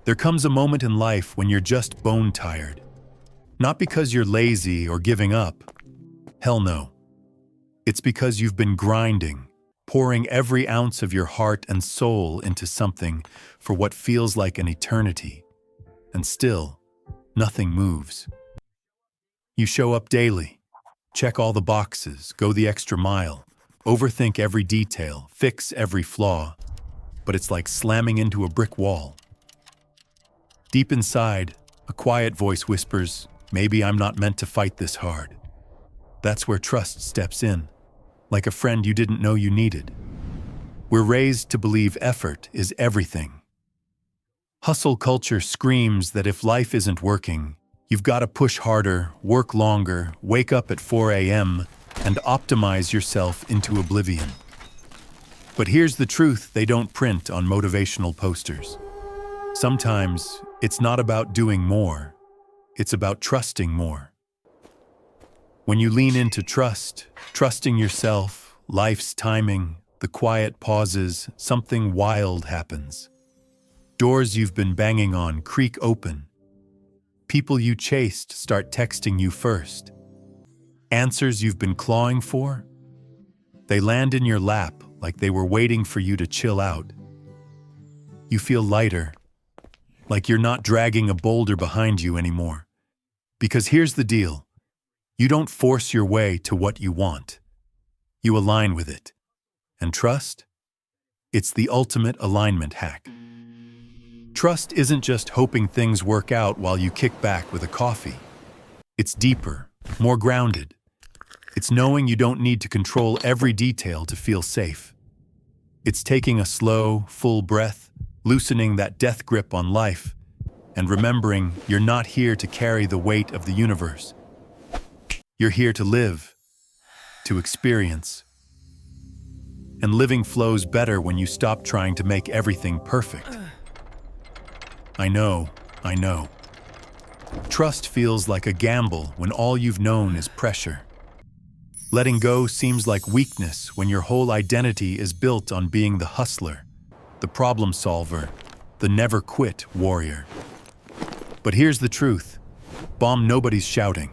There comes a moment in life when you're just bone tired. Not because you're lazy or giving up. Hell no. It's because you've been grinding, pouring every ounce of your heart and soul into something for what feels like an eternity. And still, nothing moves. You show up daily, check all the boxes, go the extra mile, overthink every detail, fix every flaw, but it's like slamming into a brick wall. Deep inside, a quiet voice whispers, "Maybe I'm not meant to fight this hard." That's where trust steps in, like a friend you didn't know you needed. We're raised to believe effort is everything. Hustle culture screams that if life isn't working, you've got to push harder, work longer, wake up at 4 a.m., and optimize yourself into oblivion. But here's the truth they don't print on motivational posters. Sometimes it's not about doing more, it's about trusting more. When you lean into trust, trusting yourself, life's timing, the quiet pauses, something wild happens. Doors you've been banging on creak open. People you chased start texting you first. Answers you've been clawing for, they land in your lap like they were waiting for you to chill out. You feel lighter, like you're not dragging a boulder behind you anymore. Because here's the deal. You don't force your way to what you want. You align with it. And trust? It's the ultimate alignment hack. Trust isn't just hoping things work out while you kick back with a coffee. It's deeper, more grounded. It's knowing you don't need to control every detail to feel safe. It's taking a slow, full breath, loosening that death grip on life, and remembering you're not here to carry the weight of the universe. You're here to live, to experience. And living flows better when you stop trying to make everything perfect. I know. Trust feels like a gamble when all you've known is pressure. Letting go seems like weakness when your whole identity is built on being the hustler, the problem solver, the never-quit warrior. But here's the truth. Bomb nobody's shouting.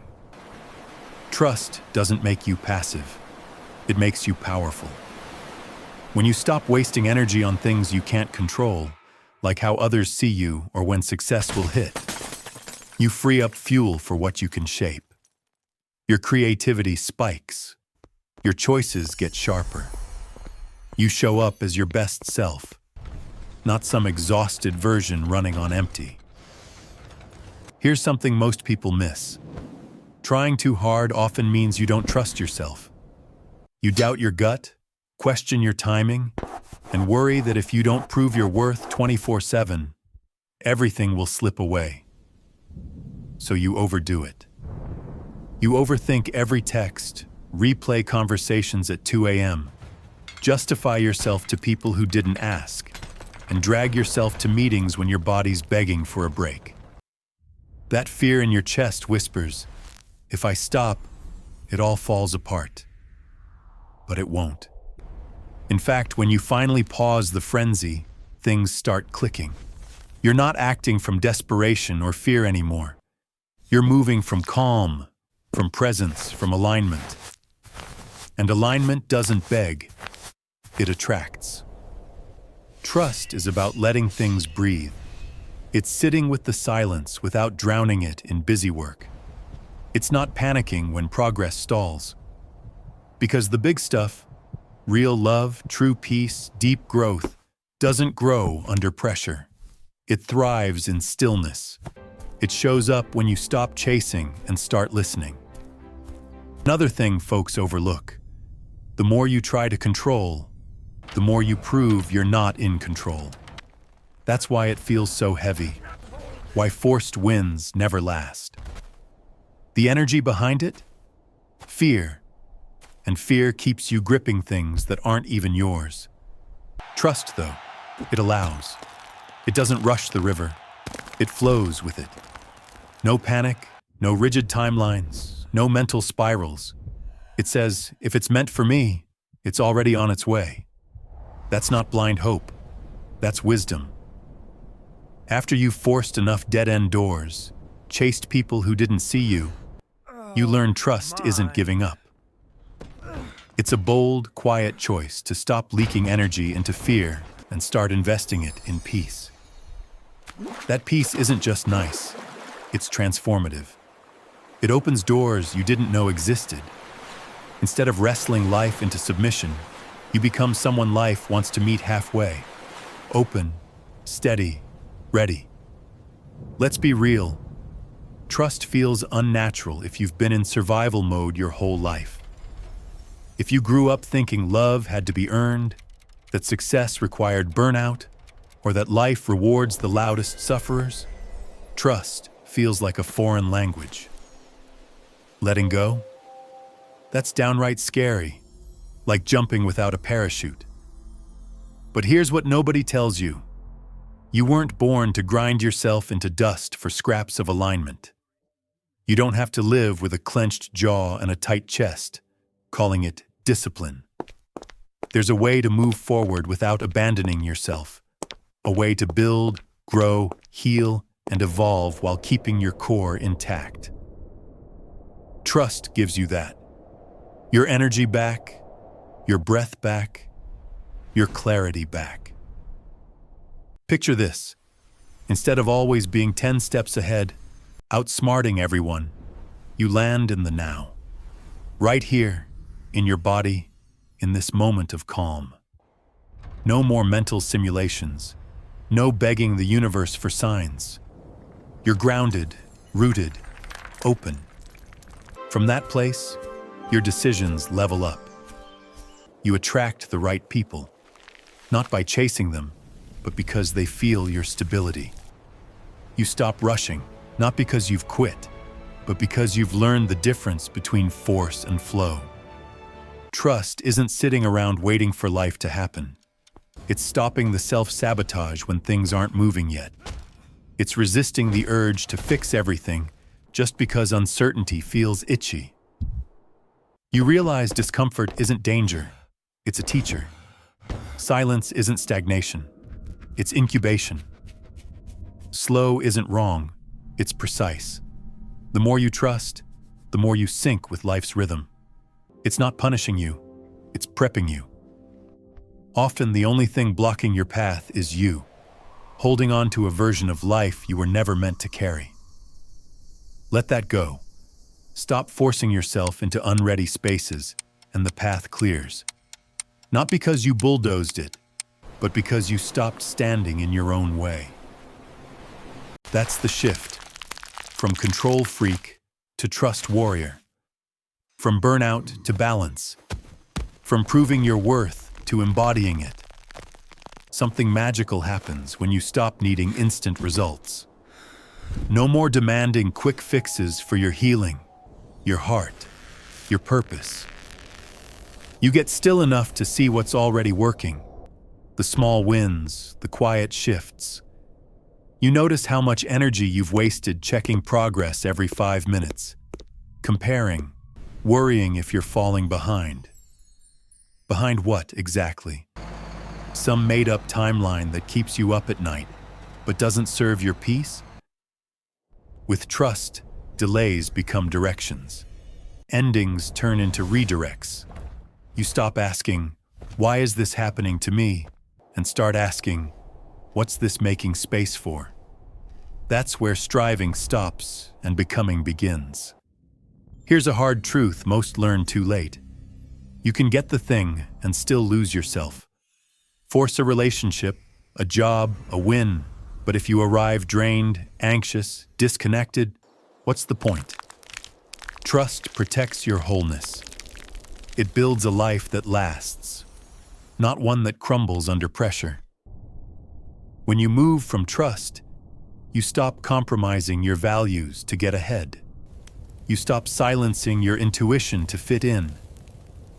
Trust doesn't make you passive. It makes you powerful. When you stop wasting energy on things you can't control, like how others see you or when success will hit, you free up fuel for what you can shape. Your creativity spikes. Your choices get sharper. You show up as your best self, not some exhausted version running on empty. Here's something most people miss. Trying too hard often means you don't trust yourself. You doubt your gut, question your timing, and worry that if you don't prove your worth 24/7, everything will slip away. So you overdo it. You overthink every text, replay conversations at 2 a.m., justify yourself to people who didn't ask, and drag yourself to meetings when your body's begging for a break. That fear in your chest whispers, "If I stop, it all falls apart." But it won't. In fact, when you finally pause the frenzy, things start clicking. You're not acting from desperation or fear anymore. You're moving from calm, from presence, from alignment. And alignment doesn't beg, it attracts. Trust is about letting things breathe. It's sitting with the silence without drowning it in busy work. It's not panicking when progress stalls. Because the big stuff, real love, true peace, deep growth, doesn't grow under pressure. It thrives in stillness. It shows up when you stop chasing and start listening. Another thing folks overlook. The more you try to control, the more you prove you're not in control. That's why it feels so heavy. Why forced wins never last. The energy behind it? Fear. And fear keeps you gripping things that aren't even yours. Trust, though, it allows. It doesn't rush the river. It flows with it. No panic, no rigid timelines, no mental spirals. It says, if it's meant for me, it's already on its way. That's not blind hope. That's wisdom. After you've forced enough dead-end doors, chased people who didn't see you, you learn trust isn't giving up. It's a bold, quiet choice to stop leaking energy into fear and start investing it in peace. That peace isn't just nice, it's transformative. It opens doors you didn't know existed. Instead of wrestling life into submission, you become someone life wants to meet halfway. Open, steady, ready. Let's be real. Trust feels unnatural if you've been in survival mode your whole life. If you grew up thinking love had to be earned, that success required burnout, or that life rewards the loudest sufferers, trust feels like a foreign language. Letting go? That's downright scary, like jumping without a parachute. But here's what nobody tells you. You weren't born to grind yourself into dust for scraps of alignment. You don't have to live with a clenched jaw and a tight chest, calling it discipline. There's a way to move forward without abandoning yourself, a way to build, grow, heal, and evolve while keeping your core intact. Trust gives you that. Your energy back, your breath back, your clarity back. Picture this. Instead of always being 10 steps ahead, outsmarting everyone, you land in the now. Right here, in your body, in this moment of calm. No more mental simulations. No begging the universe for signs. You're grounded, rooted, open. From that place, your decisions level up. You attract the right people, not by chasing them, but because they feel your stability. You stop rushing, not because you've quit, but because you've learned the difference between force and flow. Trust isn't sitting around waiting for life to happen. It's stopping the self-sabotage when things aren't moving yet. It's resisting the urge to fix everything just because uncertainty feels itchy. You realize discomfort isn't danger, it's a teacher. Silence isn't stagnation, it's incubation. Slow isn't wrong, it's precise. The more you trust, the more you sync with life's rhythm. It's not punishing you, it's prepping you. Often the only thing blocking your path is you, holding on to a version of life you were never meant to carry. Let that go. Stop forcing yourself into unready spaces, and the path clears. Not because you bulldozed it, but because you stopped standing in your own way. That's the shift. From control freak to trust warrior. From burnout to balance. From proving your worth to embodying it. Something magical happens when you stop needing instant results. No more demanding quick fixes for your healing, your heart, your purpose. You get still enough to see what's already working. The small wins, the quiet shifts. You notice how much energy you've wasted checking progress every 5 minutes, comparing, worrying if you're falling behind. Behind what, exactly? Some made-up timeline that keeps you up at night, but doesn't serve your peace? With trust, delays become directions. Endings turn into redirects. You stop asking, "Why is this happening to me?" and start asking, "What's this making space for?" That's where striving stops and becoming begins. Here's a hard truth most learn too late. You can get the thing and still lose yourself. Force a relationship, a job, a win, but if you arrive drained, anxious, disconnected, what's the point? Trust protects your wholeness. It builds a life that lasts, not one that crumbles under pressure. When you move from trust, you stop compromising your values to get ahead. You stop silencing your intuition to fit in.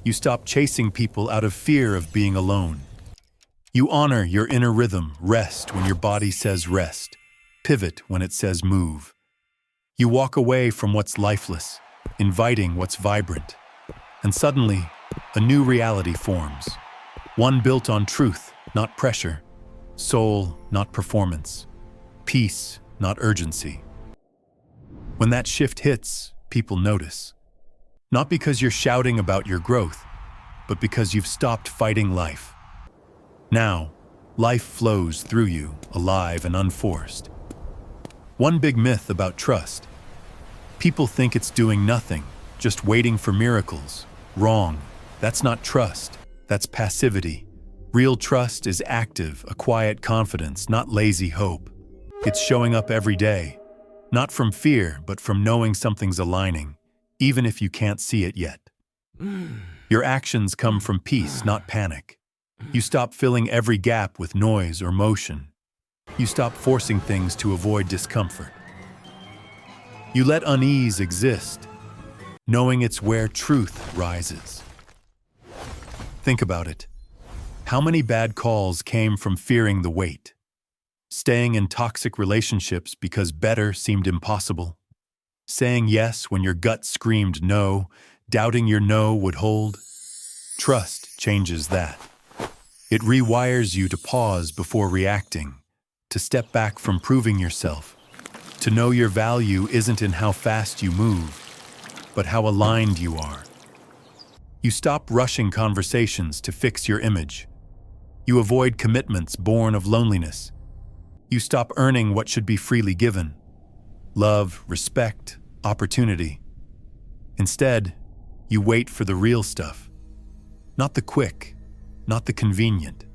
You stop chasing people out of fear of being alone. You honor your inner rhythm, rest when your body says rest, pivot when it says move. You walk away from what's lifeless, inviting what's vibrant. And suddenly, a new reality forms. One built on truth, not pressure. Soul, not performance. Peace, not urgency. When that shift hits, people notice. Not because you're shouting about your growth, but because you've stopped fighting life. Now, life flows through you, alive and unforced. One big myth about trust. People think it's doing nothing, just waiting for miracles. Wrong. That's not trust. That's passivity. Real trust is active, a quiet confidence, not lazy hope. It's showing up every day. Not from fear, but from knowing something's aligning, even if you can't see it yet. Your actions come from peace, not panic. You stop filling every gap with noise or motion. You stop forcing things to avoid discomfort. You let unease exist, knowing it's where truth rises. Think about it. How many bad calls came from fearing the weight? Staying in toxic relationships because better seemed impossible? Saying yes when your gut screamed no, doubting your no would hold? Trust changes that. It rewires you to pause before reacting, to step back from proving yourself, to know your value isn't in how fast you move, but how aligned you are. You stop rushing conversations to fix your image. You avoid commitments born of loneliness. You stop earning what should be freely given: love, respect, opportunity. Instead, you wait for the real stuff. Not the quick, not the convenient,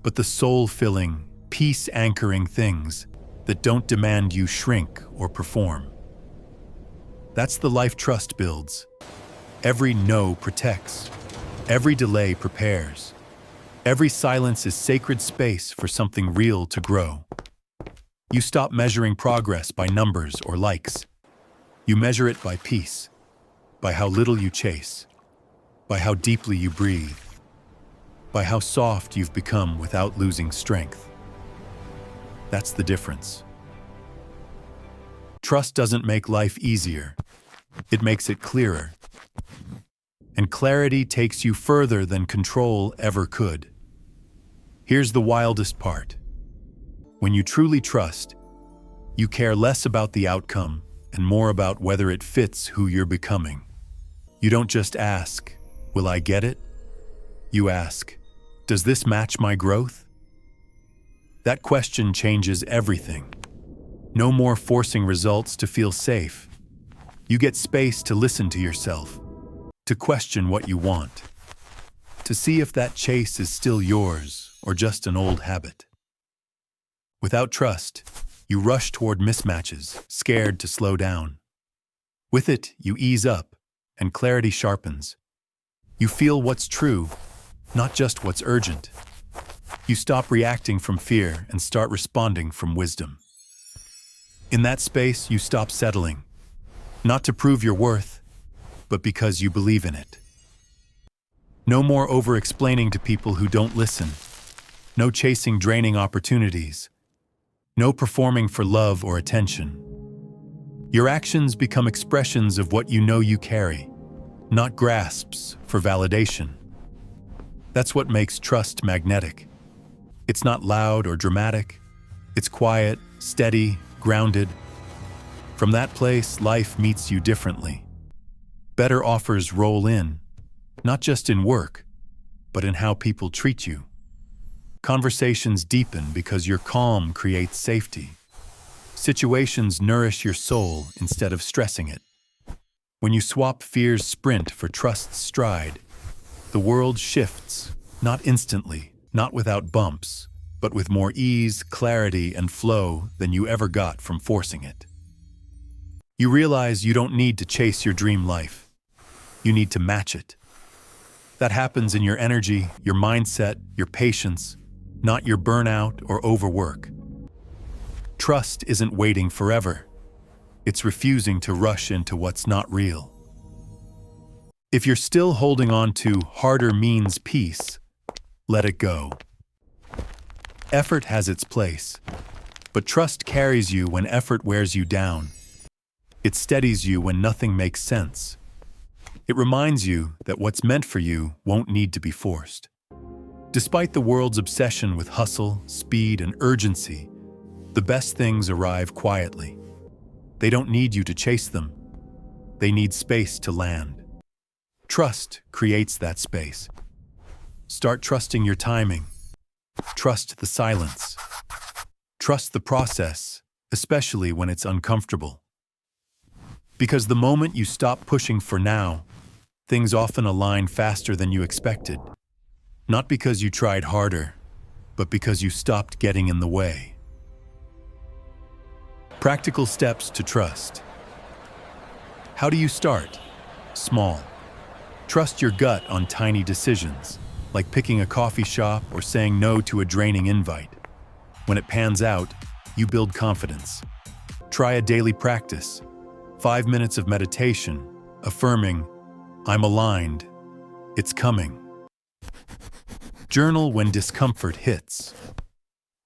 but the soul-filling, peace-anchoring things that don't demand you shrink or perform. That's the life trust builds. Every no protects. Every delay prepares. Every silence is sacred space for something real to grow. You stop measuring progress by numbers or likes. You measure it by peace, by how little you chase, by how deeply you breathe, by how soft you've become without losing strength. That's the difference. Trust doesn't make life easier. It makes it clearer. And clarity takes you further than control ever could. Here's the wildest part. When you truly trust, you care less about the outcome and more about whether it fits who you're becoming. You don't just ask, "Will I get it?" You ask, "Does this match my growth?" That question changes everything. No more forcing results to feel safe. You get space to listen to yourself, to question what you want, to see if that chase is still yours or just an old habit. Without trust, you rush toward mismatches, scared to slow down. With it, you ease up, and clarity sharpens. You feel what's true, not just what's urgent. You stop reacting from fear and start responding from wisdom. In that space, you stop settling, not to prove your worth, but because you believe in it. No more over-explaining to people who don't listen. No chasing draining opportunities. No performing for love or attention. Your actions become expressions of what you know you carry, not grasps for validation. That's what makes trust magnetic. It's not loud or dramatic. It's quiet, steady, grounded. From that place, life meets you differently. Better offers roll in, not just in work, but in how people treat you. Conversations deepen because your calm creates safety. Situations nourish your soul instead of stressing it. When you swap fear's sprint for trust's stride, the world shifts, not instantly, not without bumps, but with more ease, clarity, and flow than you ever got from forcing it. You realize you don't need to chase your dream life. You need to match it. That happens in your energy, your mindset, your patience, not your burnout or overwork. Trust isn't waiting forever. It's refusing to rush into what's not real. If you're still holding on to harder means peace, let it go. Effort has its place, but trust carries you when effort wears you down. It steadies you when nothing makes sense. It reminds you that what's meant for you won't need to be forced. Despite the world's obsession with hustle, speed, and urgency, The best things arrive quietly. They don't need you to chase them. They need space to land. Trust creates that space. Start trusting your timing. Trust the silence. Trust the process, especially when it's uncomfortable. Because the moment you stop pushing for now, things often align faster than you expected. Not because you tried harder, but because you stopped getting in the way. Practical steps to trust. How do you start? Small. Trust your gut on tiny decisions, like picking a coffee shop or saying no to a draining invite. When it pans out, you build confidence. Try a daily practice. 5 minutes of meditation, affirming, "I'm aligned. It's coming." Journal when discomfort hits.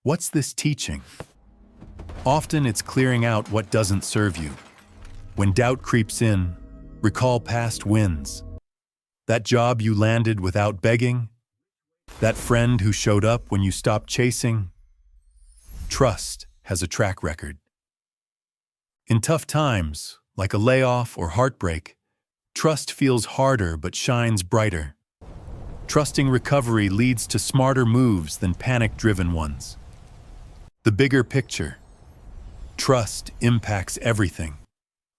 What's this teaching? Often it's clearing out what doesn't serve you. When doubt creeps in, recall past wins. That job you landed without begging? That friend who showed up when you stopped chasing? Trust has a track record. In tough times, like a layoff or heartbreak, trust feels harder but shines brighter. Trusting recovery leads to smarter moves than panic-driven ones. The bigger picture. Trust impacts everything.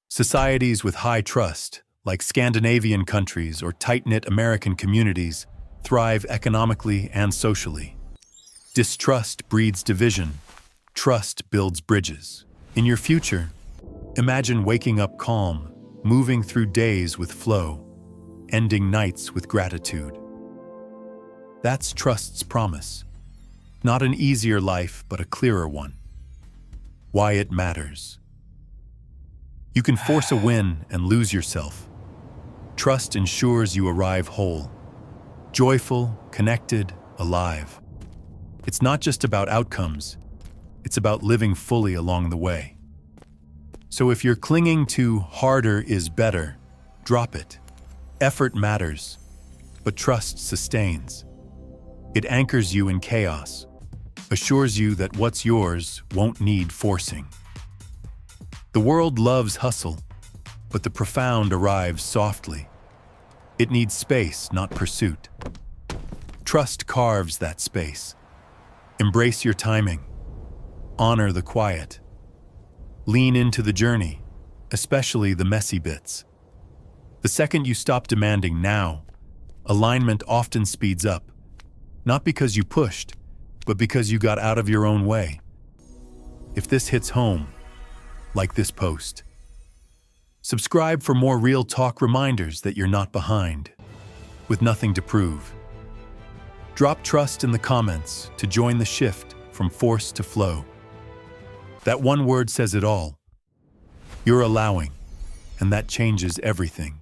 Societies with high trust, like Scandinavian countries or tight-knit American communities, thrive economically and socially. Distrust breeds division. Trust builds bridges. In your future, imagine waking up calm, moving through days with flow, ending nights with gratitude. That's trust's promise. Not an easier life, but a clearer one. Why it matters. You can force a win and lose yourself. Trust ensures you arrive whole, joyful, connected, alive. It's not just about outcomes, it's about living fully along the way. So if you're clinging to harder is better, drop it. Effort matters, but trust sustains. It anchors you in chaos, assures you that what's yours won't need forcing. The world loves hustle, but the profound arrives softly. It needs space, not pursuit. Trust carves that space. Embrace your timing. Honor the quiet. Lean into the journey, especially the messy bits. The second you stop demanding now, alignment often speeds up, not because you pushed, but because you got out of your own way. If this hits home, like this post. Subscribe for more real talk reminders that you're not behind, with nothing to prove. Drop trust in the comments to join the shift from force to flow. That one word says it all. You're allowing, and that changes everything.